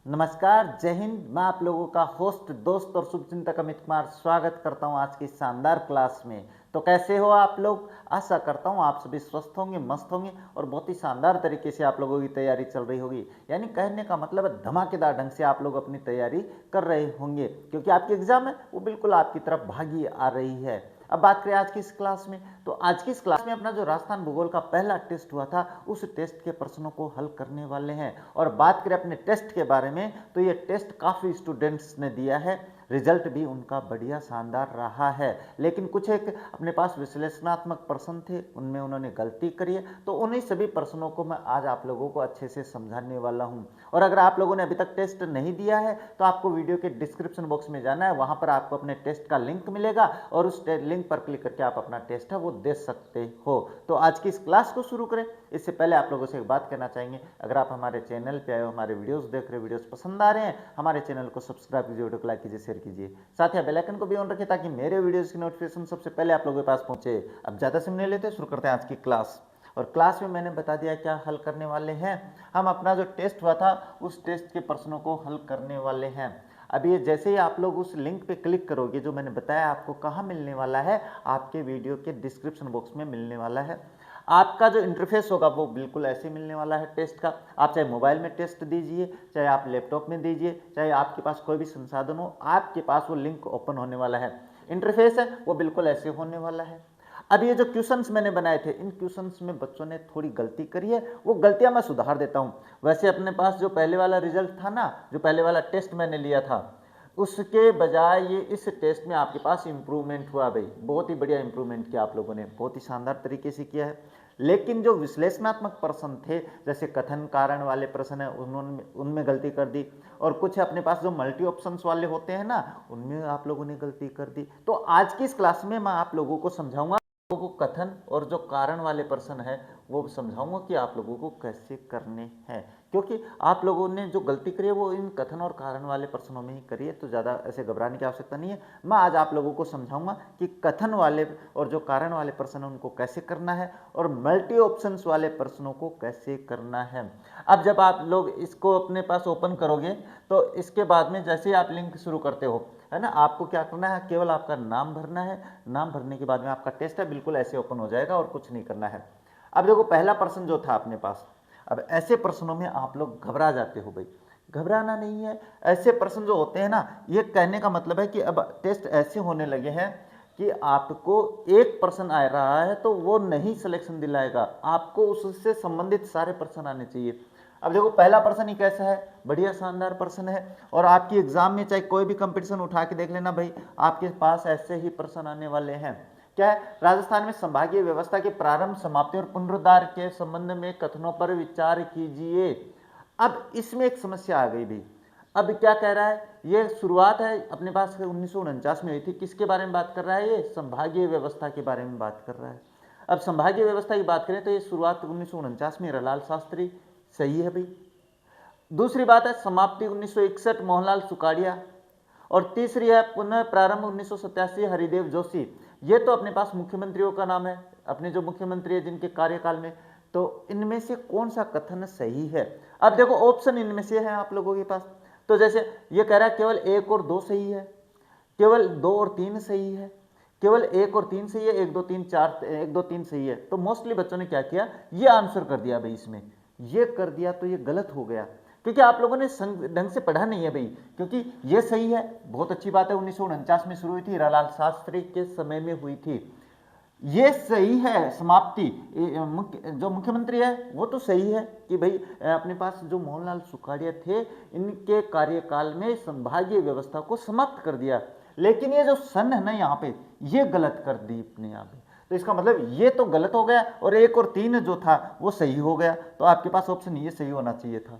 नमस्कार, जय हिंद। मैं आप लोगों का होस्ट, दोस्त और शुभचिंतक अमित कुमार स्वागत करता हूं आज की शानदार क्लास में। तो कैसे हो आप लोग? आशा करता हूं आप सभी स्वस्थ होंगे, मस्त होंगे और बहुत ही शानदार तरीके से आप लोगों की तैयारी चल रही होगी। यानी कहने का मतलब है धमाकेदार ढंग से आप लोग अपनी तैयारी कर रहे होंगे, क्योंकि आपकी एग्जाम है वो बिल्कुल आपकी तरफ भागी आ रही है। अब बात करें आज की इस क्लास में, तो आज की इस क्लास में अपना जो राजस्थान भूगोल का पहला टेस्ट हुआ था उस टेस्ट के प्रश्नों को हल करने वाले हैं। और बात करें अपने टेस्ट के बारे में, तो ये टेस्ट काफ़ी स्टूडेंट्स ने दिया है, रिजल्ट भी उनका बढ़िया शानदार रहा है। लेकिन कुछ एक अपने पास विश्लेषणात्मक प्रश्न थे, उनमें उन्होंने गलती करी है, तो उन्हीं सभी प्रश्नों को मैं आज आप लोगों को अच्छे से समझाने वाला हूं। और अगर आप लोगों ने अभी तक टेस्ट नहीं दिया है तो आपको वीडियो के डिस्क्रिप्शन बॉक्स में जाना है, वहां पर आपको अपने टेस्ट का लिंक मिलेगा और उस लिंक पर क्लिक करके आप अपना टेस्ट है वो दे सकते हो। तो आज की इस क्लास को शुरू करें इससे पहले आप लोगों से एक बात कहना चाहेंगे, अगर आप हमारे चैनल पे आए हो, हमारे वीडियोस देख रहे हो, वीडियोस पसंद आ रहे हैं, हमारे चैनल को सब्सक्राइब कीजिए, वीडियो को लाइक कीजिए, शेयर कीजिए, साथ ही बेल आइकन को भी ऑन रखिए ताकि मेरे वीडियोस की नोटिफिकेशन सबसे पहले आप लोगों के पास पहुंचे। अब ज़्यादा समय नहीं लेते, शुरू करते हैं आज की क्लास। और क्लास में मैंने बता दिया क्या हल करने वाले हैं। हम अपना जो टेस्ट हुआ था उस टेस्ट के प्रश्नों को हल करने वाले हैं। अब ये जैसे ही आप लोग उस लिंक पे क्लिक करोगे, जो मैंने बताया आपको कहाँ मिलने वाला है, आपके वीडियो के डिस्क्रिप्शन बॉक्स में मिलने वाला है। आपका जो इंटरफेस होगा वो बिल्कुल ऐसे मिलने वाला है टेस्ट का। आप चाहे मोबाइल में टेस्ट दीजिए, चाहे आप लैपटॉप में दीजिए, चाहे आपके पास कोई भी संसाधन हो, आपके पास वो लिंक ओपन होने वाला है। इंटरफेस है वो बिल्कुल ऐसे होने वाला है। अब ये जो क्वेश्चंस मैंने बनाए थे, इन क्वेश्चंस में बच्चों ने थोड़ी गलती करी है, वो गलतियां मैं सुधार देता हूं। वैसे अपने पास जो पहले वाला रिजल्ट था ना, जो पहले वाला टेस्ट मैंने लिया था, उसके बजाय ये इस टेस्ट में आपके पास इंप्रूवमेंट हुआ भाई। बहुत ही बढ़िया इंप्रूवमेंट किया आप लोगों ने, बहुत ही शानदार तरीके से किया है। लेकिन जो विश्लेषणात्मक प्रश्न थे, जैसे कथन कारण वाले प्रश्न है, उन्होंने उनमें गलती कर दी। और कुछ अपने पास जो मल्टी ऑप्शंस वाले होते हैं ना, उनमें आप लोगों ने गलती कर दी। तो आज की इस क्लास में मैं आप लोगों को समझाऊंगा, को कथन और जो कारण वाले प्रश्न है वो समझाऊंगा कि आप लोगों को कैसे करने हैं। क्योंकि आप लोगों ने जो गलती करी है वो इन कथन और कारण वाले प्रश्नों में ही करी है, तो ज़्यादा ऐसे घबराने की आवश्यकता नहीं है। मैं आज आप लोगों को समझाऊंगा कि कथन वाले और जो कारण वाले प्रश्न हैं उनको कैसे करना है और मल्टी ऑप्शंस वाले प्रश्नों को कैसे करना है। अब जब आप लोग इसको अपने पास ओपन करोगे तो इसके बाद में जैसे ही आप लिंक शुरू करते हो, है ना, आपको क्या करना है, केवल आपका नाम भरना है। नाम भरने के बाद में आपका टेस्ट है बिल्कुल ऐसे ओपन हो जाएगा और कुछ नहीं करना है। अब देखो पहला प्रश्न जो था अपने पास, अब ऐसे प्रश्नों में आप लोग घबरा जाते हो भाई, घबराना नहीं है। ऐसे प्रश्न जो होते हैं ना, ये कहने का मतलब है कि अब टेस्ट ऐसे होने लगे हैं कि आपको एक प्रश्न आ रहा है तो वो नहीं सिलेक्शन दिलाएगा, आपको उससे संबंधित सारे प्रश्न आने चाहिए। अब देखो पहला प्रश्न ही कैसा है, बढ़िया शानदार प्रश्न है। और आपकी एग्जाम में चाहे कोई भी कंपटीशन उठा के देख लेना भाई, आपके पास ऐसे ही प्रश्न आने वाले हैं। क्या है, राजस्थान में संभागीय व्यवस्था के प्रारंभ, समाप्ति और पुनरुद्धार के संबंध में कथनों पर विचार कीजिए। अब इसमें एक समस्या आ गई भाई। अब क्या कह रहा है, ये शुरुआत है अपने पास 1949 में हुई थी। किसके बारे में बात कर रहा है, ये संभागीय व्यवस्था के बारे में बात कर रहा है। अब संभागीय व्यवस्था की बात करें तो ये शुरुआत 1949 में रलाल शास्त्री, सही है भाई। दूसरी बात है समाप्ति 1961 मोहनलाल सुकाड़िया, और तीसरी है पुनः प्रारंभ 1987 हरिदेव जोशी। ये तो अपने पास मुख्यमंत्रियों का नाम है, अपने जो मुख्यमंत्री है जिनके कार्यकाल में। तो इनमें से कौन सा कथन सही है? अब देखो ऑप्शन इनमें से है आप लोगों के पास। तो जैसे ये कह रहा है केवल 1 और 2 सही है, केवल 2 और 3 सही है, केवल 1 और 3 सही है, 1 2 3 4, 1 2 3 सही है। तो मोस्टली बच्चों ने क्या किया, ये आंसर कर दिया भाई, इसमें ये कर दिया, तो ये गलत हो गया क्योंकि आप लोगों ने ढंग से पढ़ा नहीं है भाई। क्योंकि ये सही है, बहुत अच्छी बात है, 1949 में शुरू हुई थी, रलाल शास्त्री के समय में हुई थी। ये सही है समाप्ति, जो मुख्यमंत्री है वो तो सही है कि भाई अपने पास जो मोहनलाल सुखाड़िया थे, इनके कार्यकाल में संभागीय व्यवस्था को समाप्त कर दिया। लेकिन ये जो सन है ना यहाँ पे, ये गलत कर दी अपने यहाँ पे। तो इसका मतलब ये तो गलत हो गया और 1 और 3 जो था वो सही हो गया। तो आपके पास ऑप्शन ये सही होना चाहिए था,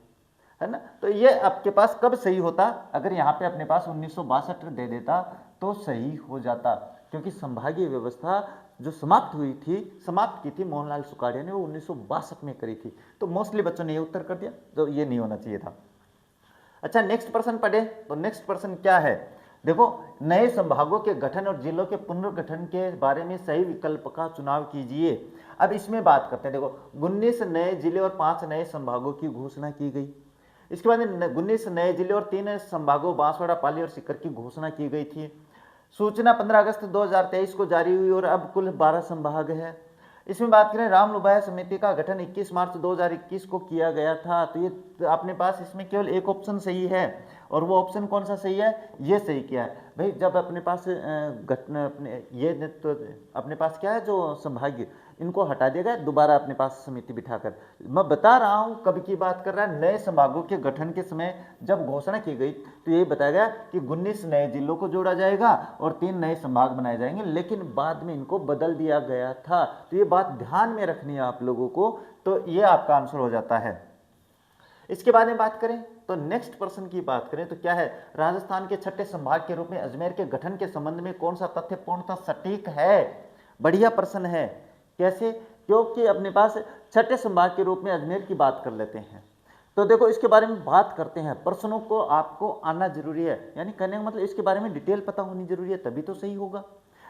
है ना। तो ये आपके पास कब सही होता, अगर यहाँ पे अपने पास 1962 दे देता तो सही हो जाता। क्योंकि संभागीय व्यवस्था जो समाप्त हुई थी, समाप्त की थी मोहनलाल सुखाड़िया ने, वो 1962 में करी थी। तो मोस्टली बच्चों ने ये उत्तर कर दिया, तो ये नहीं होना चाहिए था। अच्छा नेक्स्ट प्रश्न पढ़े, तो नेक्स्ट प्रश्न क्या है, देखो नए संभागों के गठन और जिलों के पुनर्गठन के बारे में सही विकल्प का चुनाव कीजिए। अब इसमें बात करते हैं, देखो 19 नए जिले और 5 नए संभागों की घोषणा की गई। इसके बाद 19 नए जिले और 3 संभागों बांसवाड़ा, पाली और सीकर की घोषणा की गई थी। सूचना 15 अगस्त 2023 को जारी हुई और अब कुल 12 संभाग है। इसमें बात करें राम लुभाया समिति का गठन 21 मार्च 2021 को किया गया था। तो ये अपने पास इसमें केवल एक ऑप्शन सही है, और वो ऑप्शन कौन सा सही है, ये सही किया है भाई। जब अपने पास घटन अपने ये तो अपने पास क्या है, जो संभाग्य इनको हटा दिया गया, दोबारा अपने पास समिति बिठाकर। मैं बता रहा हूँ कब की बात कर रहा है, नए संभागों के गठन के समय जब घोषणा की गई तो ये बताया गया कि 19 नए जिलों को जोड़ा जाएगा और 3 नए संभाग बनाए जाएंगे, लेकिन बाद में इनको बदल दिया गया था। तो ये बात ध्यान में रखनी है आप लोगों को, तो ये आपका आंसर हो जाता है। इसके बारे में बात करें तो नेक्स्ट प्रश्न की बात करें तो क्या है, राजस्थान के छठे संभाग के रूप में अजमेर के गठन के संबंध में कौन सा तथ्य पूर्णतः सटीक है। बढ़िया प्रश्न है। कैसे, क्योंकि अपने पास छठे संभाग के रूप में अजमेर की बात कर लेते हैं। तो देखो इसके बारे में बात करते हैं, प्रश्नों को आपको आना जरूरी है, यानी कहने का मतलब इसके बारे में डिटेल पता होनी जरूरी है, तभी तो सही होगा।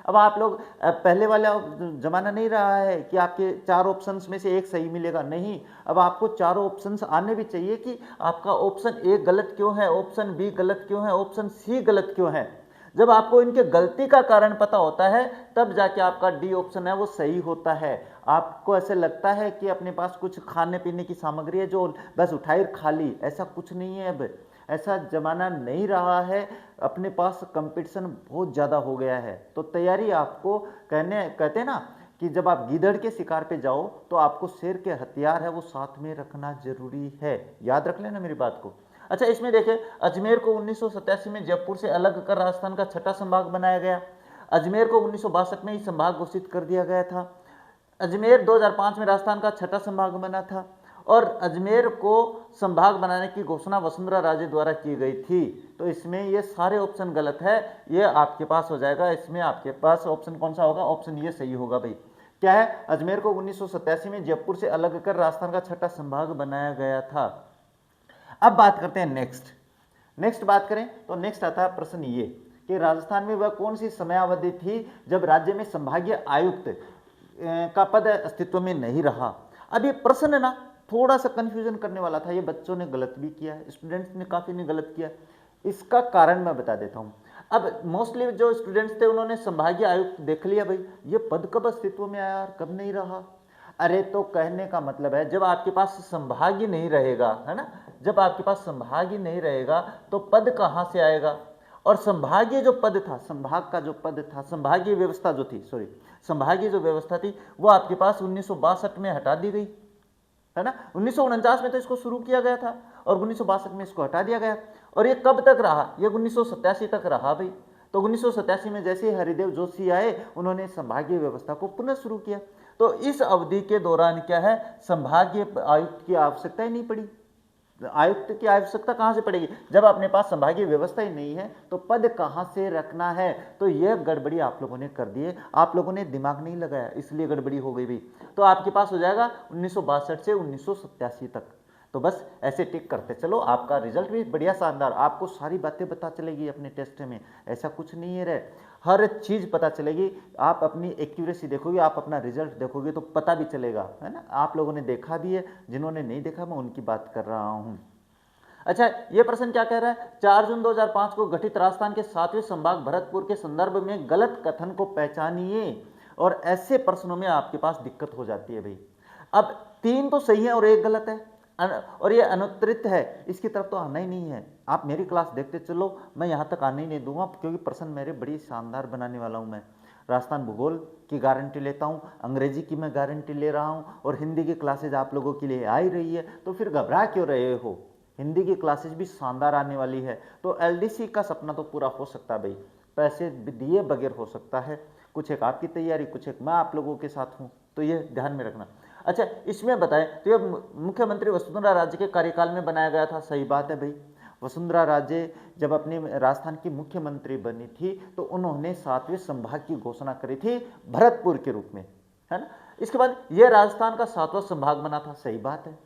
अब आप लोग पहले वाला जमाना नहीं रहा है कि आपके 4 ऑप्शंस में से एक सही मिलेगा, नहीं। अब आपको चारों ऑप्शंस आने भी चाहिए कि आपका ऑप्शन ए गलत क्यों है, ऑप्शन बी गलत क्यों है, ऑप्शन सी गलत क्यों है। जब आपको इनके गलती का कारण पता होता है तब जाके आपका डी ऑप्शन है वो सही होता है। आपको ऐसे लगता है कि अपने पास कुछ खाने पीने की सामग्री है जो बस उठाई खा ली, ऐसा कुछ नहीं है। अब ऐसा जमाना नहीं रहा है, अपने पास कंपटीशन बहुत ज़्यादा हो गया है। तो तैयारी आपको कहते हैं ना कि जब आप गीदड़ के शिकार पे जाओ तो आपको शेर के हथियार है वो साथ में रखना जरूरी है। याद रख लेना मेरी बात को। अच्छा, इसमें देखें अजमेर को 1987 में जयपुर से अलग कर राजस्थान का छठा संभाग बनाया गया। अजमेर को 1962 में ही संभाग घोषित कर दिया गया था। अजमेर 2005 में राजस्थान का छठा संभाग बना था और अजमेर को संभाग बनाने की घोषणा वसुंधरा राजे द्वारा की गई थी। तो इसमें ये सारे ऑप्शन गलत है, ये आपके पास हो जाएगा। इसमें आपके पास ऑप्शन कौन सा होगा, ऑप्शन ये सही होगा भाई। क्या है, अजमेर को 1987 में जयपुर से अलग कर राजस्थान का छठा संभाग बनाया गया था। अब बात करते हैं नेक्स्ट बात करें तो नेक्स्ट आता है प्रश्न ये कि राजस्थान में वह कौन सी समयावधि थी जब राज्य में संभागीय आयुक्त का पद अस्तित्व में नहीं रहा। अब ये प्रश्न ना थोड़ा सा कंफ्यूजन करने वाला था, ये बच्चों ने गलत भी किया है, स्टूडेंट्स ने काफी ने गलत किया। इसका कारण मैं बता देता हूं। अब मोस्टली जो स्टूडेंट्स थे उन्होंने संभागीय आयुक्त देख लिया भाई, ये पद कब अस्तित्व में आया और कब नहीं रहा। अरे तो कहने का मतलब है जब आपके पास संभाग ही नहीं रहेगा, है ना, जब आपके पास संभाग ही नहीं रहेगा तो पद कहां से आएगा। और संभागीय जो पद था, संभाग का जो पद था, संभागीय व्यवस्था जो थी, संभागीय जो व्यवस्था थी वो आपके पास 1962 में हटा दी गई, है ना। 1949 में तो इसको शुरू किया गया था और 1962 में इसको हटा दिया गया। और ये कब तक रहा, ये 1987 तक रहा भाई। तो 1987 में जैसे हरिदेव जोशी आए उन्होंने संभागीय व्यवस्था को पुनः शुरू किया। तो इस अवधि के दौरान क्या है, संभागीय आयुक्त की आवश्यकता ही नहीं पड़ी। आयुक्त की आवश्यकता कहां से पड़ेगी, जब अपने पास संभागीय व्यवस्था ही नहीं है तो पद कहां से रखना है। तो यह गड़बड़ी आप लोगों ने कर दी है, आप लोगों ने दिमाग नहीं लगाया, इसलिए गड़बड़ी हो गई भाई। तो आपके पास हो जाएगा 1962 से 1987 तक। तो बस ऐसे टिक करते चलो, आपका रिजल्ट भी बढ़िया शानदार, आपको सारी बातें पता चलेगी अपने टेस्ट में, ऐसा कुछ नहीं है रे, हर चीज पता चलेगी। आप अपनी एक्यूरेसी देखोगे, आप अपना रिजल्ट देखोगे तो पता भी चलेगा, है ना। आप लोगों ने देखा भी है, जिन्होंने नहीं देखा मैं उनकी बात कर रहा हूं। अच्छा, ये प्रश्न क्या कह रहा है, 4 जून 2005 को गठित राजस्थान के 7वें संभाग भरतपुर के संदर्भ में गलत कथन को पहचानिए। और ऐसे प्रश्नों में आपके पास दिक्कत हो जाती है भाई। अब 3 तो सही है और 1 गलत है और ये अनुत्तरित है, इसकी तरफ तो आना ही नहीं है। आप मेरी क्लास देखते चलो, मैं यहाँ तक आने ही नहीं दूंगा, क्योंकि प्रश्न मेरे बड़ी शानदार बनाने वाला हूँ। मैं राजस्थान भूगोल की गारंटी लेता हूँ, अंग्रेजी की मैं गारंटी ले रहा हूँ और हिंदी की क्लासेज आप लोगों के लिए आ ही रही है, तो फिर घबरा क्यों रहे हो। हिंदी की क्लासेज भी शानदार आने वाली है। तो एलडीसी का सपना तो पूरा हो सकता है भाई, पैसे दिए बगैर हो सकता है। कुछ एक आपकी तैयारी, कुछ एक मैं आप लोगों के साथ हूँ, तो ये ध्यान में रखना। अच्छा, इसमें बताएं तो ये मुख्यमंत्री वसुंधरा राजे के कार्यकाल में बनाया गया था, सही बात है भाई। वसुंधरा राजे जब अपने राजस्थान की मुख्यमंत्री बनी थी तो उन्होंने 7वें संभाग की घोषणा करी थी भरतपुर के रूप में, है ना। इसके बाद यह राजस्थान का 7वां संभाग बना था, सही बात है।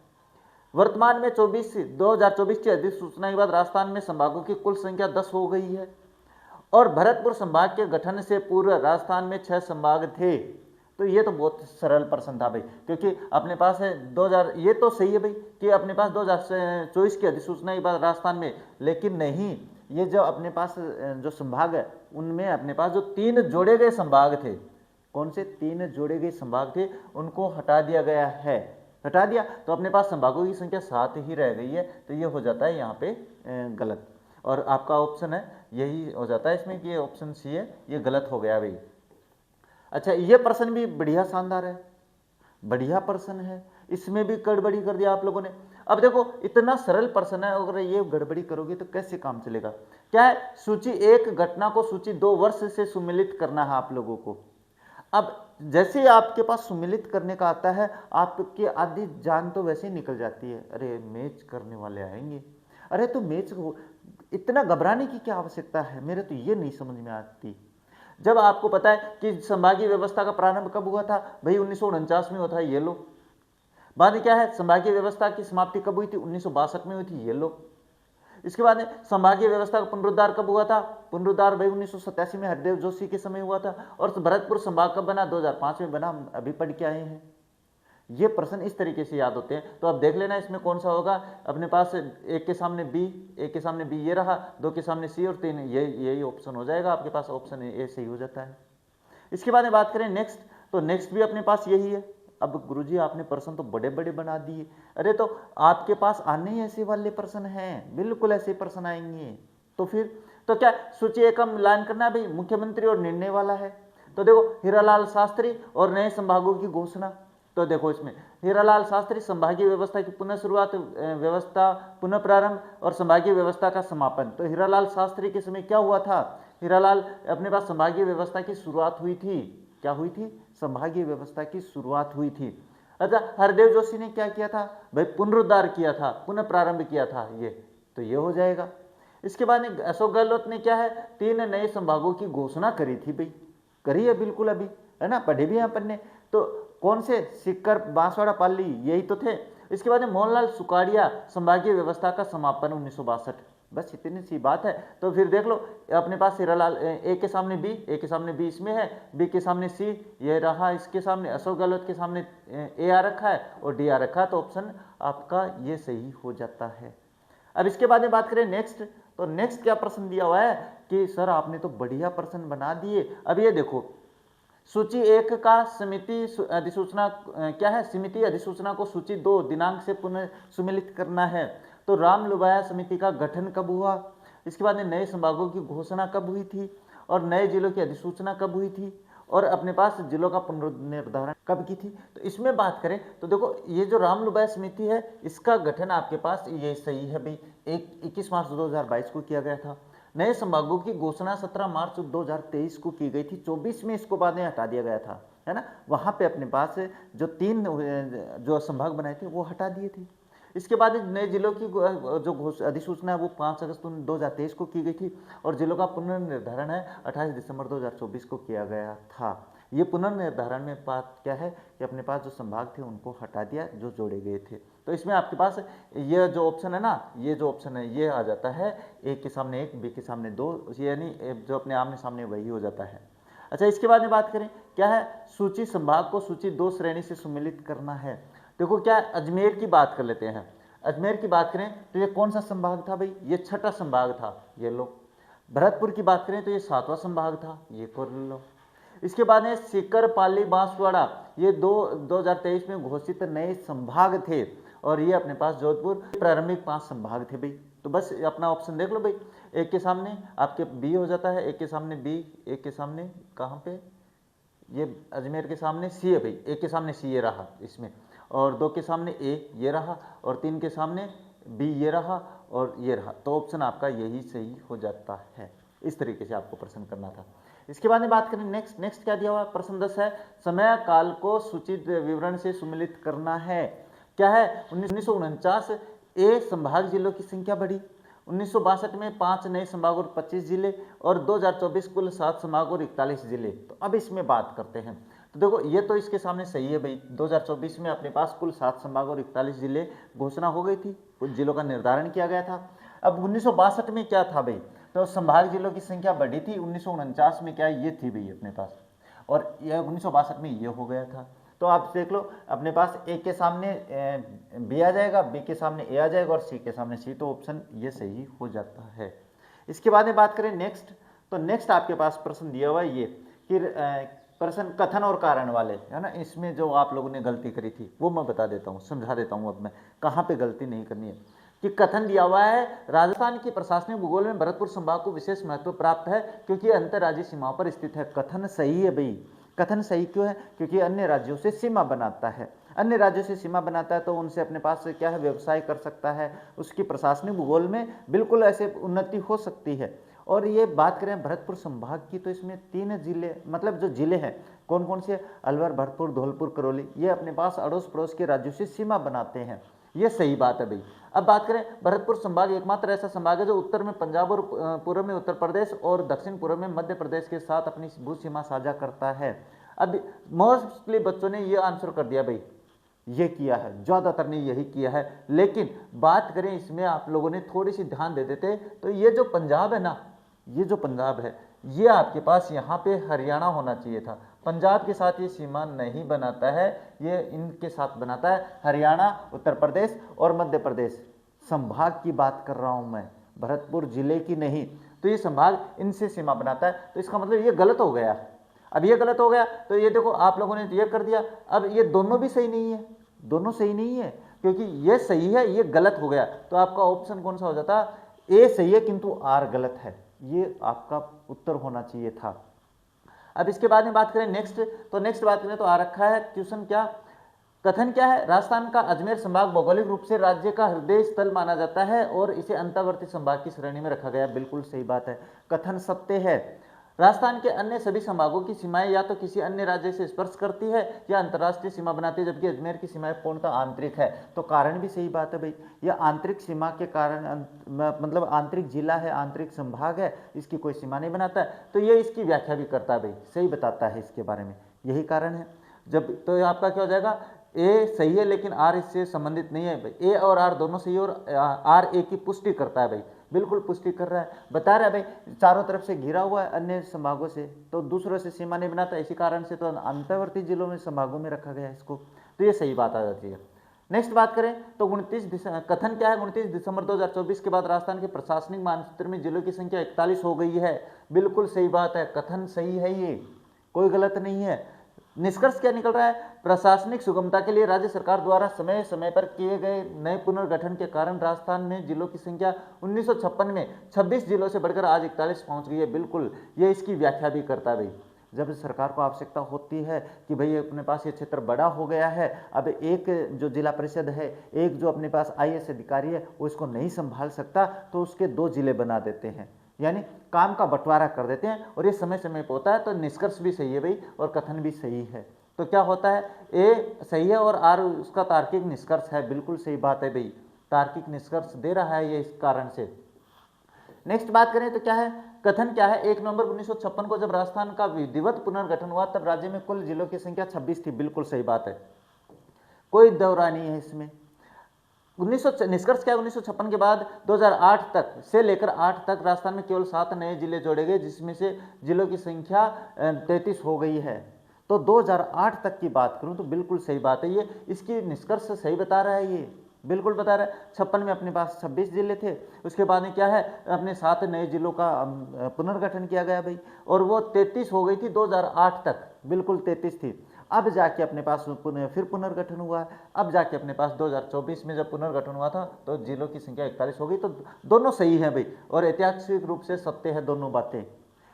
वर्तमान में 2024 की अधिसूचना के बाद राजस्थान में संभागों की कुल संख्या 10 हो गई है और भरतपुर संभाग के गठन से पूर्व राजस्थान में 6 संभाग थे। तो तो ये तो बहुत सरल प्रश्न था भाई, क्योंकि अपने पास है 2000, ये तो सही है भाई कि अपने पास 2024 की अधिसूचना के बाद राजस्थान में, लेकिन नहीं, ये जो अपने पास जो संभाग है उनमें अपने पास जो 3 जोड़े गए संभाग थे, कौन से 3 जोड़े गए संभाग थे, उनको हटा दिया गया है। हटा दिया तो अपने पास संभागों की संख्या 7 ही रह गई है, तो ये हो जाता है यहाँ पे गलत, और आपका ऑप्शन है यही हो जाता है इसमें कि ये ऑप्शन सी है, ये गलत हो गया भाई। अच्छा, ये प्रश्न भी बढ़िया शानदार है, बढ़िया प्रश्न है, इसमें भी गड़बड़ी कर दिया आप लोगों ने। अब देखो इतना सरल प्रश्न है, अगर ये गड़बड़ी करोगे तो कैसे काम चलेगा। क्या है, सूची 1 घटना को सूची 2 वर्ष से सुमिलित करना है आप लोगों को। अब जैसे ही आपके पास सुमिलित करने का आता है, आपकी आधी जान तो वैसे ही निकल जाती है, अरे मैच करने वाले आएंगे, अरे तो मैच इतना घबराने की क्या आवश्यकता है, मेरे तो ये नहीं समझ में आती। जब आपको पता है कि संभागीय व्यवस्था का प्रारंभ कब हुआ था भाई, 1949 में हुआ था, ये लो। बाद में क्या है, संभागीय व्यवस्था की समाप्ति कब हुई थी, 1962 में हुई थी, ये लो। इसके बाद संभागीय व्यवस्था का पुनरुद्धार कब हुआ था, पुनरुद्धार भाई 1987 में हरदेव जोशी के समय हुआ था। और भरतपुर संभाग कब बना, 2005 में बना, अभी पढ़ के आए हैं। ये प्रश्न इस तरीके से याद होते हैं, तो अब देख लेना इसमें कौन सा होगा। अपने पास 1 के सामने बी, 1 के सामने बी ये रहा, 2 के सामने सी और 3, यही ऑप्शन हो जाएगा आपके पास, ऑप्शन ए सही हो जाता है। इसके बाद में बात करें नेक्स्ट, तो नेक्स्ट भी अपने पास यही है। अब गुरुजी आपने प्रश्न तो बड़े बड़े बना दिए, अरे तो आपके पास आने ही ऐसे वाले प्रश्न हैं, बिल्कुल ऐसे प्रश्न आएंगे। तो फिर तो क्या सूची 1 का मिलान करना है भाई, मुख्यमंत्री और निर्णय वाला है। तो देखो हीरालाल शास्त्री और नए संभागों की घोषणा, तो देखो इसमें हीरालाल शास्त्री संभागीय व्यवस्था की पुनः शुरुआत, व्यवस्था पुनः प्रारंभ और संभागीय व्यवस्था का समापन। तो हीरालाल शास्त्री के समय क्या हुआ था, हीरालाल अपने पास संभागीय व्यवस्था की शुरुआत हुई थी, क्या हुई थी, संभागीय व्यवस्था की शुरुआत हुई थी। अच्छा, हरदेव जोशी ने क्या किया था भाई, पुनरुद्धार किया था, पुनः प्रारंभ किया था, ये तो ये हो जाएगा। इसके बाद अशोक गहलोत ने क्या है, 3 नए संभागों की घोषणा करी थी भाई, करी है बिल्कुल अभी, है ना, पढ़े भी हैं अपन ने। तो कौन से, सीकर, बांसवाड़ा, पाली, यही तो थे। इसके बाद मोहनलाल सुखाड़िया संभागीय व्यवस्था का समापन 1962, बस इतनी सी बात है। तो फिर देख लो अपने पास हीरालाल, ए के सामने बी, ए के सामने बी इसमें है, बी के सामने सी ये रहा, इसके सामने अशोक गहलोत के सामने ए आ रखा है और डी आ रखा है, तो ऑप्शन आपका ये सही हो जाता है। अब इसके बाद में बात करें नेक्स्ट, तो नेक्स्ट क्या प्रश्न दिया हुआ है कि सर आपने तो बढ़िया प्रश्न बना दिए। अब ये देखो सूची 1 का समिति अधिसूचना क्या है, समिति अधिसूचना को सूची 2 दिनांक से पुनः सुमिलित करना है। तो राम लुबाया समिति का गठन कब हुआ, इसके बाद नए संभागों की घोषणा कब हुई थी, और नए जिलों की अधिसूचना कब हुई थी, और अपने पास जिलों का पुनर्निर्धारण कब की थी। तो इसमें बात करें तो देखो ये जो राम लुबाया समिति है, इसका गठन आपके पास ये सही है भाई, 21 मार्च 2022 को किया गया था। नए संभागों की घोषणा 17 मार्च 2023 को की गई थी, 24 में इसको बाद में हटा दिया गया था, है ना। वहाँ पे अपने पास जो 3 जो संभाग बनाए थे वो हटा दिए थे। इसके बाद नए जिलों की जो अधिसूचना है वो 5 अगस्त 2023 को की गई थी, और जिलों का पुनर्निर्धारण है 28 दिसंबर 2024 को किया गया था। ये पुनर्निर्धारण में बात क्या है कि अपने पास जो संभाग थे उनको हटा दिया, जो जोड़े गए थे। तो इसमें आपके पास ये जो ऑप्शन है ना, ये जो ऑप्शन है ये आ जाता है, 1 के सामने 1, बी के सामने 2, यानी जो अपने आमने सामने वही हो जाता है। अच्छा, इसके बाद में बात करें क्या है, सूची संभाग को सूची 2 श्रेणी से सुमिलित करना है। देखो क्या है, अजमेर की बात कर लेते हैं। अजमेर की बात करें तो ये कौन सा संभाग था भाई, ये 6ठा संभाग था, ये लो। भरतपुर की बात करें तो ये 7वां संभाग था, ये कर लो। इसके बाद में सीकर, पाली, बांसवाड़ा, ये 2023 में घोषित नए संभाग थे, और ये अपने पास जोधपुर, प्रारंभिक 5 संभाग थे भाई। तो बस अपना ऑप्शन देख लो भाई, 1 के सामने आपके बी हो जाता है, 1 के सामने बी, 1 के सामने कहाँ पे, ये अजमेर के सामने सी है भाई, 1 के सामने सी ये रहा इसमें, और 2 के सामने ए ये रहा, और 3 के सामने बी ये रहा, और ये रहा। तो ऑप्शन आपका यही सही हो जाता है। इस तरीके से आपको प्रश्न करना था। इसके बाद में बात करें नेक्स्ट क्या दिया हुआ, प्रश्न 10 है, समय काल को सूचित विवरण से सुमिलित करना है। क्या है, 1949 ए संभाग जिलों की संख्या बढ़ी, 1962 में 5 नए संभाग और 25 जिले, और 2024 कुल 7 संभाग और 41 जिले। तो अब इसमें बात करते हैं। तो देखो ये तो इसके सामने सही है भाई, 2024 में अपने पास कुल 7 संभाग और 41 जिले घोषणा हो गई थी, कुछ जिलों का निर्धारण किया गया था। अब 1962 में क्या था भाई, तो संभाग जिलों की संख्या बढ़ी थी, 1949 में क्या ये थी भाई अपने पास, और यह 1962 में ये हो गया था। तो आप देख लो, अपने पास ए के सामने बी आ जाएगा, बी के सामने ए आ जाएगा और सी के सामने सी, तो ऑप्शन ये सही हो जाता है। इसके बाद में बात करें नेक्स्ट, तो नेक्स्ट आपके पास प्रश्न दिया हुआ है ये कि प्रश्न कथन और कारण वाले है ना, इसमें जो आप लोगों ने गलती करी थी वो मैं बता देता हूँ, समझा देता हूँ अब मैं कहाँ पे गलती नहीं करनी है। कि कथन दिया हुआ है राजस्थान की प्रशासनिक भूगोल में भरतपुर संभाग को विशेष महत्व प्राप्त है क्योंकि अंतर्राज्यीय सीमाओं पर स्थित है। कथन सही है भाई। कथन सही क्यों है? क्योंकि अन्य राज्यों से सीमा बनाता है। अन्य राज्यों से सीमा बनाता है तो उनसे अपने पास क्या है, व्यवसाय कर सकता है, उसकी प्रशासनिक भूगोल में बिल्कुल ऐसे उन्नति हो सकती है। और ये बात करें भरतपुर संभाग की तो इसमें 3 जिले, मतलब जो जिले हैं कौन कौन से, अलवर, भरतपुर, धौलपुर, करौली, ये अपने पास अड़ोस पड़ोस के राज्यों से सीमा बनाते हैं। ये सही बात है भाई। अब बात करें, भरतपुर संभाग एकमात्र ऐसा संभाग है जो उत्तर में पंजाब और पूर्व में उत्तर प्रदेश और दक्षिण पूर्व में मध्य प्रदेश के साथ अपनी भू सीमा साझा करता है। अब मोस्टली बच्चों ने ये आंसर कर दिया भाई, ये किया है, ज़्यादातर ने यही किया है। लेकिन बात करें इसमें आप लोगों ने थोड़ी सी ध्यान दे देते तो ये जो पंजाब है ना, ये जो पंजाब है ये आपके पास यहाँ पे हरियाणा होना चाहिए था। पंजाब के साथ ये सीमा नहीं बनाता है, ये इनके साथ बनाता है हरियाणा, उत्तर प्रदेश और मध्य प्रदेश। संभाग की बात कर रहा हूँ मैं, भरतपुर जिले की नहीं। तो ये संभाग इनसे सीमा बनाता है, तो इसका मतलब ये गलत हो गया। अब ये गलत हो गया तो ये देखो आप लोगों ने ये कर दिया। अब ये दोनों भी सही नहीं है, दोनों सही नहीं है, क्योंकि ये सही है ये गलत हो गया। तो आपका ऑप्शन कौन सा हो जाता? ए सही है किंतु आर गलत है, ये आपका उत्तर होना चाहिए था। अब इसके बाद में बात करें नेक्स्ट, तो नेक्स्ट बात करें तो आ रखा है क्वेश्चन क्या, कथन क्या है, राजस्थान का अजमेर संभाग भौगोलिक रूप से राज्य का हृदय स्थल माना जाता है और इसे अंतर्वर्ती संभाग की श्रेणी में रखा गया। बिल्कुल सही बात है, कथन सत्य है। राजस्थान के अन्य सभी संभागों की सीमाएं या तो किसी अन्य राज्य से स्पर्श करती है या अंतर्राष्ट्रीय सीमा बनाती है, जबकि अजमेर की सीमाएं पूर्णतः आंतरिक है। तो कारण भी सही बात है भाई, यह आंतरिक सीमा के कारण, मतलब आंतरिक जिला है, आंतरिक संभाग है, इसकी कोई सीमा नहीं बनाता है। तो ये इसकी व्याख्या भी करता है भाई, सही बताता है इसके बारे में, यही कारण है। जब तो आपका क्या हो जाएगा, ए सही है लेकिन आर इससे संबंधित नहीं है भाई। ए और आर दोनों सही है और आर ए की पुष्टि करता है भाई, बिल्कुल पुष्टि कर रहा है, बता रहा है भाई चारों तरफ से घिरा हुआ है अन्य संभागों से, तो दूसरों से सीमा नहीं बनाता, इसी कारण से तो अंतर्वर्ती जिलों में संभागों में रखा गया है इसको। तो ये सही बात आ जाती है। नेक्स्ट बात करें तो 29 कथन क्या है, 29 दिसंबर 2024 के बाद राजस्थान के प्रशासनिक मानचित्र में जिलों की संख्या 41 हो गई है। बिल्कुल सही बात है, कथन सही है, ये कोई गलत नहीं है। निष्कर्ष क्या निकल रहा है, प्रशासनिक सुगमता के लिए राज्य सरकार द्वारा समय समय पर किए गए नए पुनर्गठन के कारण राजस्थान में जिलों की संख्या 1956 में 26 जिलों से बढ़कर आज 41 पहुंच गई है। बिल्कुल, ये इसकी व्याख्या भी करता है भाई। जब सरकार को आवश्यकता होती है कि भाई अपने पास ये क्षेत्र बड़ा हो गया है, अब एक जो जिला परिषद है, एक जो अपने पास IAS अधिकारी है, वो इसको नहीं संभाल सकता, तो उसके 2 जिले बना देते हैं, यानी काम का बंटवारा कर देते हैं, और ये समय समय पर होता है। तो निष्कर्ष भी सही है भाई और कथन भी सही है। तो क्या होता है, ए सही है और आर उसका तार्किक निष्कर्ष है। बिल्कुल सही बात है भाई, तार्किक निष्कर्ष दे रहा है ये इस कारण से। नेक्स्ट बात करें तो क्या है, कथन क्या है, 1 नवंबर 1956 को जब राजस्थान का विधिवत पुनर्गठन हुआ तब राज्य में कुल जिलों की संख्या 26 थी। बिल्कुल सही बात है, कोई दौरा नहीं है इसमें। निष्कर्ष क्या है, 1956 के बाद 2008 तक से लेकर 8 तक राजस्थान में केवल 7 नए जिले जोड़े गए, जिसमें से जिलों की संख्या 33 हो गई है। तो 2008 तक की बात करूं तो बिल्कुल सही बात है, ये इसकी निष्कर्ष सही बता रहा है, ये बिल्कुल बता रहा है। 56 में अपने पास 26 जिले थे, उसके बाद में क्या है, अपने 7 नए जिलों का पुनर्गठन किया गया भाई, और वो 33 हो गई थी 2008 तक, बिल्कुल 33 थी। अब जाके अपने पास फिर पुनर्गठन हुआ है, अब जाके अपने पास 2024 में जब पुनर्गठन हुआ था तो जिलों की संख्या 41 हो गई। तो दोनों सही है भाई और ऐतिहासिक रूप से सत्य है दोनों बातें।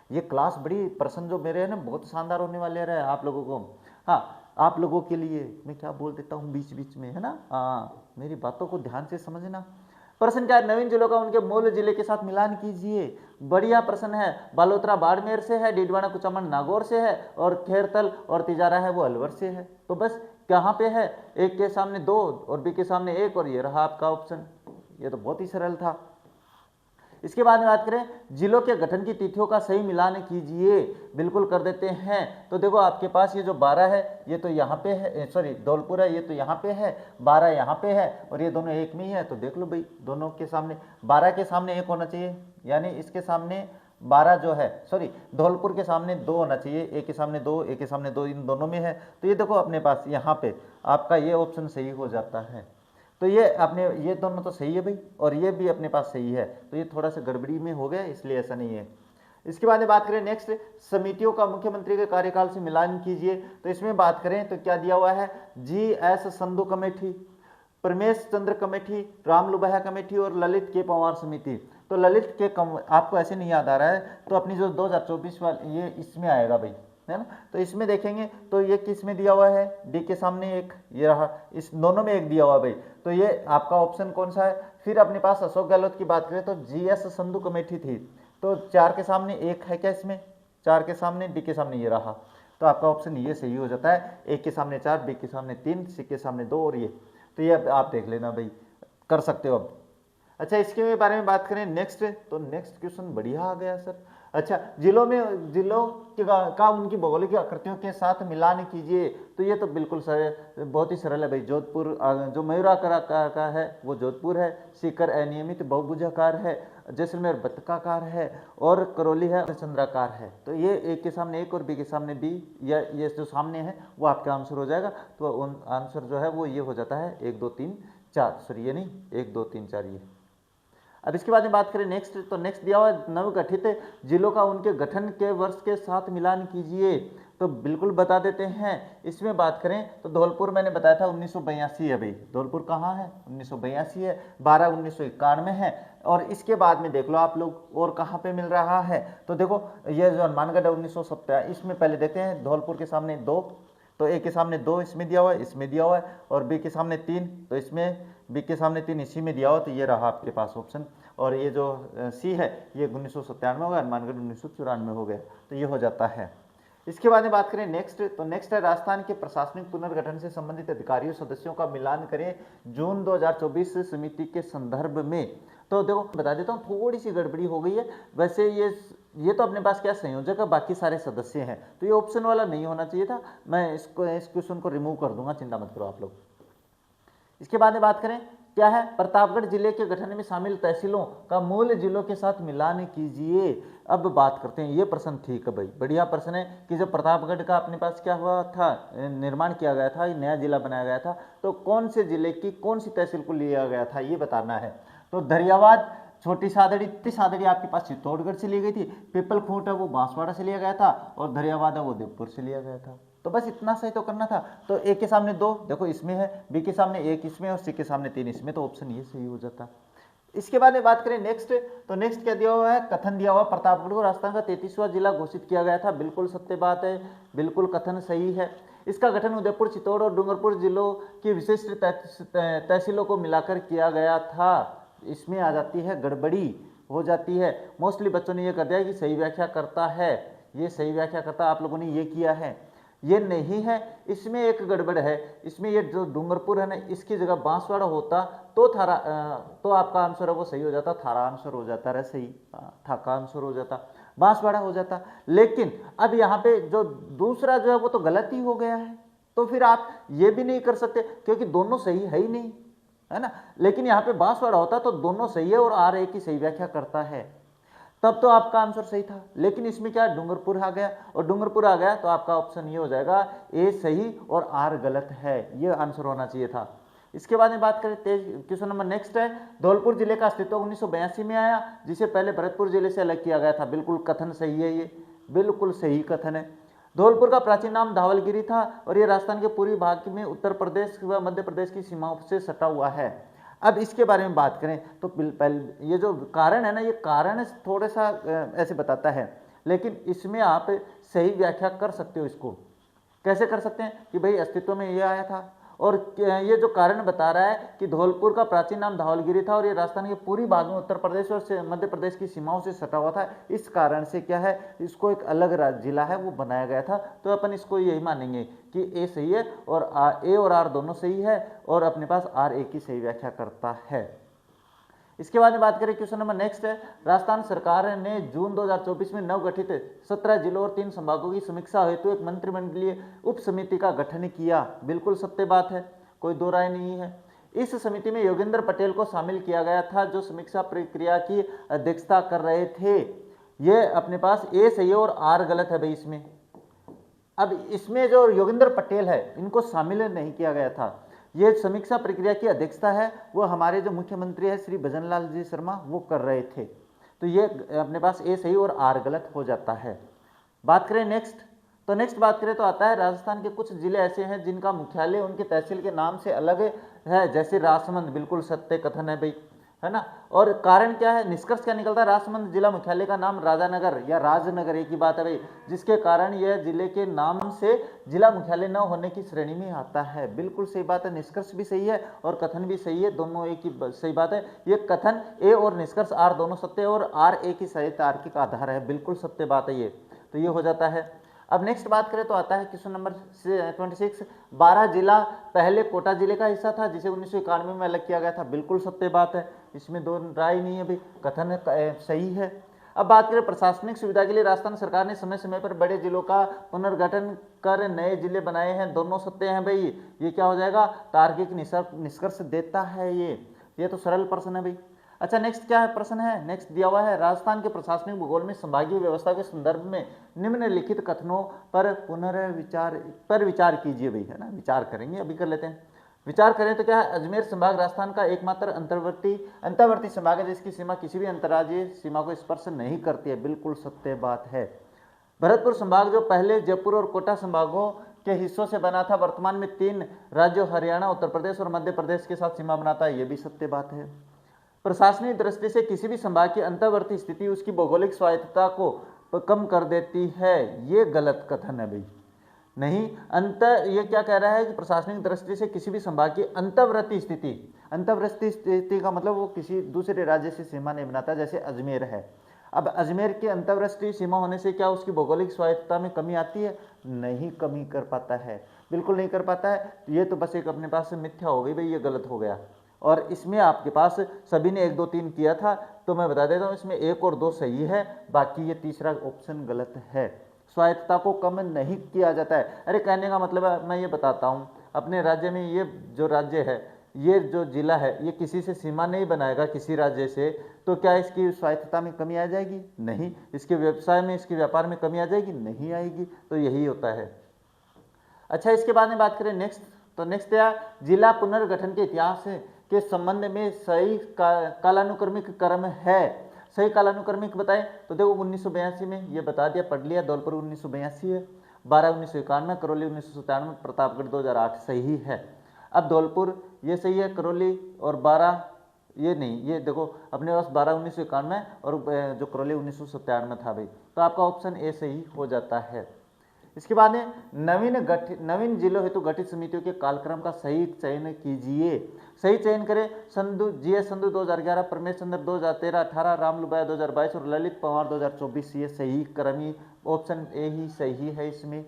ये क्लास बड़ी प्रश्न जो मेरे हैं ना बहुत शानदार होने वाले रहे आप लोगों को। हाँ, आप लोगों के लिए मैं क्या बोल देता हूँ बीच बीच में, है ना, हाँ मेरी बातों को ध्यान से समझना। प्रश्न क्या है, नवीन जिलों का उनके मूल जिले के साथ मिलान कीजिए। बढ़िया प्रश्न है। बालोतरा बाड़मेर से है, डीडवाना कुचामन नागौर से है, और खेरतल और तिजारा है वो अलवर से है। तो बस कहाँ पे है, एक के सामने 2 और बी के सामने 1, और ये रहा आपका ऑप्शन। ये तो बहुत ही सरल था। इसके बाद में बात करें जिलों के गठन की तिथियों का सही मिलान कीजिए। बिल्कुल कर देते हैं। तो देखो आपके पास ये जो 12 है ये तो यहाँ पे है, सॉरी धौलपुर है ये तो यहाँ पे है, 12 यहाँ पे है, और ये दोनों एक में ही है। तो देख लो भाई दोनों के सामने 12 के सामने 1 होना चाहिए, यानी इसके सामने 12 जो है, सॉरी धौलपुर के सामने 2 होना चाहिए, एक के सामने 2, एक के सामने 2, इन दोनों में है। तो ये देखो अपने पास यहाँ पे आपका ये ऑप्शन सही हो जाता है। तो ये अपने ये दोनों तो सही है भाई, और ये भी अपने पास सही है, तो ये थोड़ा सा गड़बड़ी में हो गया, इसलिए ऐसा नहीं है। इसके बाद में बात करें नेक्स्ट, समितियों का मुख्यमंत्री के कार्यकाल से मिलान कीजिए। तो इसमें बात करें तो क्या दिया हुआ है, GS संधू कमेटी, प्रमेश चंद्र कमेटी, राम लुबैया कमेटी और ललित के पवार समिति। तो ललित के आपको ऐसे नहीं याद आ रहा है तो अपनी जो 2024 वाली ये इसमें आएगा भाई, है ना। तो इसमें देखेंगे तो ये किस में दिया हुआ है, डी के सामने एक, ये रहा, इस दोनों में एक दिया हुआ भाई। तो ये आपका ऑप्शन कौन सा है। फिर अपने पास अशोक गहलोत की बात करें तो GS संधू कमेटी थी, तो 4 के सामने एक है क्या इसमें, 4 के सामने, डी के सामने ये रहा। तो आपका ऑप्शन ये सही हो जाता है, एक के सामने 4, बी के सामने 3, सी के सामने 2 और ये। तो ये आप देख लेना भाई, कर सकते हो अब। अच्छा इसके बारे में बात करें नेक्स्ट, तो नेक्स्ट क्वेश्चन बढ़िया आ गया सर। अच्छा जिलों का उनकी भौगोलिक आकृतियों के साथ मिलान कीजिए। तो ये तो बिल्कुल बहुत ही सरल है भाई। जोधपुर जो मयूराकार का है वो जोधपुर है, सीकर अनियमित बहुभुजाकार है, जैसलमेर बत्तकाकार है और करौली है चंद्राकार है। तो ये एक के सामने एक और बी के सामने बी, या ये जो सामने है वो आपका आंसर हो जाएगा। तो आंसर जो है वो ये हो जाता है 1 2 3 4, सॉरी ये नहीं 1 2 3 4 ये। अब इसके बाद में बात करें नेक्स्ट, तो नेक्स्ट दिया हुआ है नवगठित जिलों का उनके गठन के वर्ष के साथ मिलान कीजिए। तो बिल्कुल बता देते हैं। इसमें बात करें तो धौलपुर मैंने बताया था 1982 है भाई, धौलपुर कहाँ है 1982 है, 12 1991 है। और इसके बाद में देख लो आप लोग और कहाँ पे मिल रहा है। तो देखो ये जो हनुमानगढ़ है 1970, इसमें पहले देखते हैं धौलपुर के सामने 2, तो ए के सामने 2 इसमें दिया हुआ है, इसमें दिया हुआ है, और बी के सामने 3, तो इसमें बी के सामने 3 इसी में दिया हुआ। तो ये रहा आपके पास ऑप्शन। और ये जो सी है ये 1997 हो गया, हनुमानगढ़ 1994 हो गया। तो ये हो जाता है। इसके बाद में बात करें नेक्स्ट, तो नेक्स्ट है राजस्थान के प्रशासनिक पुनर्गठन से संबंधित अधिकारियों सदस्यों का मिलान करें जून 2024 समिति के संदर्भ में। तो देखो बता देता हूँ, थोड़ी सी गड़बड़ी हो गई है। वैसे ये तो अपने पास क्या संयोजक है, बाकी सारे सदस्य हैं, तो ये ऑप्शन वाला नहीं होना चाहिए था। मैं इस क्वेश्चन को रिमूव कर दूंगा, चिंता मत करो आप लोग। इसके बाद में बात करें क्या है, प्रतापगढ़ जिले के गठन में शामिल तहसीलों का मूल जिलों के साथ मिलान कीजिए। अब बात करते हैं, ये प्रश्न ठीक है भाई, बढ़िया प्रश्न है कि जब प्रतापगढ़ का अपने पास क्या हुआ था, निर्माण किया गया था, नया जिला बनाया गया था, तो कौन से जिले की कौन सी तहसील को लिया गया था ये बताना है। तो दरियावाद, छोटी सादड़ी आपके पास चित्तौड़गढ़ से ली गई थी, पीपल खूंट है वो बांसवाड़ा से लिया गया था, और दरियावाद है वो देवपुर से लिया गया था। तो बस इतना सही तो करना था। तो ए के सामने 2 देखो इसमें है, बी के सामने 1 इसमें, और सी के सामने 3 इसमें, तो ऑप्शन ये सही हो जाता। इसके बाद में बात करें नेक्स्ट, तो नेक्स्ट क्या दिया हुआ है, कथन दिया हुआ प्रतापगढ़ को राजस्थान का 33वां जिला घोषित किया गया था। बिल्कुल सत्य बात है, बिल्कुल कथन सही है। इसका गठन उदयपुर, चित्तौड़ और डूंगरपुर जिलों की विशिष्ट तहसीलों को मिलाकर किया गया था। इसमें आ जाती है गड़बड़ी हो जाती है। मोस्टली बच्चों ने ये कर दिया कि सही व्याख्या करता है, ये सही व्याख्या करता, आप लोगों ने ये किया है, ये नहीं है। इसमें एक गड़बड़ है, इसमें ये जो डूंगरपुर है ना, इसकी जगह बांसवाड़ा होता तो तो आपका आंसर है वो सही हो जाता, थारा आंसर हो जाता है सही, था का आंसर हो जाता, बांसवाड़ा हो जाता। लेकिन अब यहाँ पे जो दूसरा जो है वो तो गलत ही हो गया है, तो फिर आप ये भी नहीं कर सकते क्योंकि दोनों सही है ही नहीं, है ना। लेकिन यहाँ पे बांसवाड़ा होता तो दोनों सही है और आर एक की सही व्याख्या करता है, तब तो आपका आंसर सही था। लेकिन इसमें क्या डूंगरपुर आ गया, और डूंगरपुर आ गया तो आपका ऑप्शन ये हो जाएगा ए सही और आर गलत है, ये आंसर होना चाहिए था। इसके बाद में बात करें क्वेश्चन नंबर नेक्स्ट है, धौलपुर जिले का अस्तित्व 1982 में आया, जिसे पहले भरतपुर जिले से अलग किया गया था। बिल्कुल कथन सही है, ये बिल्कुल सही कथन है। धौलपुर का प्राचीन नाम धावलगिरी था और ये राजस्थान के पूर्वी भाग में उत्तर प्रदेश व मध्य प्रदेश की सीमाओं से सटा हुआ है। अब इसके बारे में बात करें तो पहले ये जो कारण है ना, ये कारण थोड़ा सा ऐसे बताता है, लेकिन इसमें आप सही व्याख्या कर सकते हो। इसको कैसे कर सकते हैं कि भाई अस्तित्व में ये आया था, और ये जो कारण बता रहा है कि धौलपुर का प्राचीन नाम धावलगिरी था और ये राजस्थान के पूरी भाग में उत्तर प्रदेश और मध्य प्रदेश की सीमाओं से सटा हुआ था। इस कारण से क्या है, इसको एक अलग जिला है वो बनाया गया था। तो अपन इसको यही मानेंगे कि ए सही है और ए और आर दोनों सही है, और अपने पास आर ए की सही व्याख्या करता है। इसके बाद में बात करें क्वेश्चन नंबर नेक्स्ट है, राजस्थान सरकार ने जून 2024 में नवगठित 17 जिलों और 3 संभागों की समीक्षा हेतु एक मंत्रिमंडलीय उप समिति का गठन किया। बिल्कुल सत्य बात है, कोई दो राय नहीं है। इस समिति में योगेंद्र पटेल को शामिल किया गया था, जो समीक्षा प्रक्रिया की अध्यक्षता कर रहे थे। ये अपने पास ए सही है और आर गलत है भाई इसमें। अब इसमें जो योगेंद्र पटेल है इनको शामिल नहीं किया गया था। ये समीक्षा प्रक्रिया की अध्यक्षता है वो हमारे जो मुख्यमंत्री है श्री भजनलाल जी शर्मा वो कर रहे थे। तो ये अपने पास ए सही और आर गलत हो जाता है। बात करें नेक्स्ट, तो नेक्स्ट बात करें तो आता है राजस्थान के कुछ जिले ऐसे हैं जिनका मुख्यालय उनके तहसील के नाम से अलग है, जैसे राजसमंद, बिल्कुल सत्य कथन है भाई, है ना। और कारण क्या है, निष्कर्ष क्या निकलता है, राजसमंद जिला मुख्यालय का नाम राजानगर या राजनगर एक ही बात है भाई, जिसके कारण यह जिले के नाम से जिला मुख्यालय न होने की श्रेणी में आता है। बिल्कुल सही बात है, निष्कर्ष भी सही है और कथन भी सही है, दोनों एक ही सही बात है। ये कथन ए और निष्कर्ष आर दोनों सत्य है और आर एक ही सही तार्किक आधार है, बिल्कुल सत्य बात है ये। तो ये हो जाता है। अब नेक्स्ट बात करें तो आता है क्वेश्चन नंबर 26, 12 जिला पहले कोटा जिले का हिस्सा था जिसे 1991 में अलग किया गया था, बिल्कुल सत्य बात है, इसमें दो राय नहीं है भाई, कथन सही है। अब बात करें प्रशासनिक सुविधा के लिए राजस्थान सरकार ने समय समय पर बड़े जिलों का पुनर्गठन कर नए जिले बनाए हैं, दोनों सत्य हैं भाई। ये क्या हो जाएगा, तार्किक निष्कर्ष देता है ये तो सरल प्रश्न है भाई। अच्छा नेक्स्ट क्या है प्रश्न है, नेक्स्ट दिया हुआ है राजस्थान के प्रशासनिक भूगोल में संभागीय व्यवस्था के संदर्भ में निम्नलिखित कथनों पर विचार कीजिए भाई, है ना, विचार करेंगे, अभी कर लेते हैं। विचार करें तो क्या है, अजमेर संभाग राजस्थान का एकमात्र अंतर्वर्ती संभाग है जिसकी सीमा किसी भी अंतर्राज्यीय सीमा को स्पर्श नहीं करती है, बिल्कुल सत्य बात है। भरतपुर संभाग जो पहले जयपुर और कोटा संभागों के हिस्सों से बना था, वर्तमान में 3 राज्यों हरियाणा, उत्तर प्रदेश और मध्य प्रदेश के साथ सीमा बनाता है, ये भी सत्य बात है। प्रशासनिक दृष्टि से किसी भी संभाग की अंतर्वर्ती स्थिति उसकी भौगोलिक स्वायत्तता को कम कर देती है, ये गलत कथन है भाई। नहीं, ये क्या कह रहा है कि प्रशासनिक दृष्टि से किसी भी संभाग की अंतर्वर्ती स्थिति का मतलब वो किसी दूसरे राज्य से सीमा नहीं बनाता, जैसे अजमेर है। अब अजमेर की अंतर्राष्ट्रीय सीमा होने से क्या उसकी भौगोलिक स्वायत्तता में कमी आती है, नहीं कमी कर पाता है, बिल्कुल नहीं कर पाता है। ये तो बस एक अपने पास से मिथ्या हो गई भाई, ये गलत हो गया। और इसमें आपके पास सभी ने 1 2 3 किया था, तो मैं बता देता हूँ इसमें 1 और 2 सही है, बाकी ये तीसरा ऑप्शन गलत है। स्वायत्तता को कम नहीं किया जाता है, अरे कहने का मतलब है, मैं ये बताता हूँ, अपने राज्य में ये जो राज्य है, ये जो जिला है, ये किसी से सीमा नहीं बनाएगा किसी राज्य से, तो क्या इसकी स्वायत्तता में कमी आ जाएगी, नहीं। इसके व्यवसाय में, इसके व्यापार में कमी आ जाएगी, नहीं आएगी। तो यही होता है। अच्छा इसके बाद में बात करें नेक्स्ट, तो नेक्स्ट या जिला पुनर्गठन के इतिहास के संबंध में सही कालानुक्रमिक क्रम है, सही कालानुक्रमिक बताएं तो देखो 1982 में ये बता दिया, पढ़ लिया, धौलपुर 1982 है, 12 1991, करौली 1997, प्रतापगढ़ 2008 सही है। अब धौलपुर ये सही है, करौली और 12 ये नहीं, ये देखो अपने पास 12 1991 और जो करौली 1997 था भाई, तो आपका ऑप्शन ए सही हो जाता है। इसके बाद में नवीन जिलों हेतु गठित समितियों के कालक्रम का सही चयन कीजिए। सही चयन करें, संधु 2011, परमेश चंद्र 2013, 18, रामलुबाया 2022 और ललित पवार 2024, ये सही क्रमी, ऑप्शन ए ही सही है इसमें।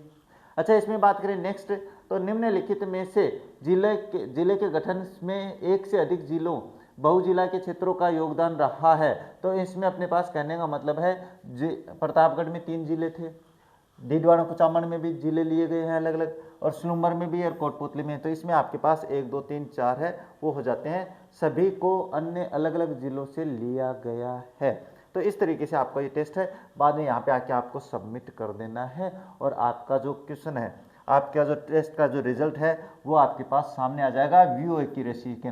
अच्छा इसमें बात करें नेक्स्ट, तो निम्नलिखित में से जिले के गठन में एक से अधिक जिलों बहुजिला के क्षेत्रों का योगदान रहा है, तो इसमें अपने पास कहने का मतलब है प्रतापगढ़ में 3 जिले थे, डीडवाना कुचामन में भी जिले लिए गए हैं अलग अलग, और स्लूमर में भी और कोटपुतली में, तो इसमें आपके पास 1 2 3 4 है, वो हो जाते हैं, सभी को अन्य अलग अलग जिलों से लिया गया है। तो इस तरीके से आपका ये टेस्ट है, बाद में यहाँ पे आके आपको सबमिट कर देना है, और आपका जो क्वेश्चन है, आपका जो टेस्ट का जो रिजल्ट है वो आपके पास सामने आ जाएगा, व्यू एक्यूरेसी के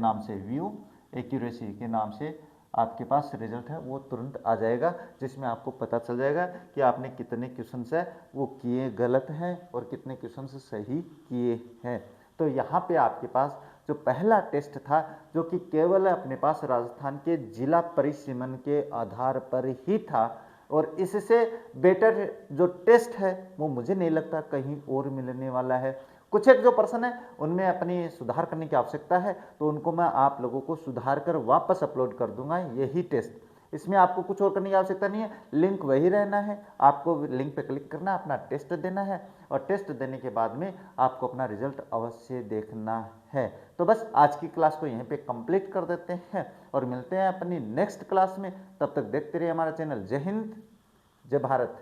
नाम से आपके पास रिजल्ट है वो तुरंत आ जाएगा, जिसमें आपको पता चल जाएगा कि आपने कितने क्वेश्चंस है वो किए गलत हैं और कितने क्वेश्चंस सही किए हैं। तो यहाँ पे आपके पास जो पहला टेस्ट था, जो कि केवल अपने पास राजस्थान के जिला परिसीमन के आधार पर ही था, और इससे बेटर जो टेस्ट है वो मुझे नहीं लगता कहीं और मिलने वाला है। कुछ एक जो प्रश्न है उनमें अपनी सुधार करने की आवश्यकता है, तो उनको मैं आप लोगों को सुधार कर वापस अपलोड कर दूंगा यही टेस्ट। इसमें आपको कुछ और करने की आवश्यकता नहीं है, लिंक वही रहना है, आपको लिंक पे क्लिक करना, अपना टेस्ट देना है, और टेस्ट देने के बाद में आपको अपना रिजल्ट अवश्य देखना है। तो बस आज की क्लास को यहीं पे कंप्लीट कर देते हैं और मिलते हैं अपनी नेक्स्ट क्लास में। तब तक देखते रहिए हमारा चैनल। जय हिंद, जय भारत।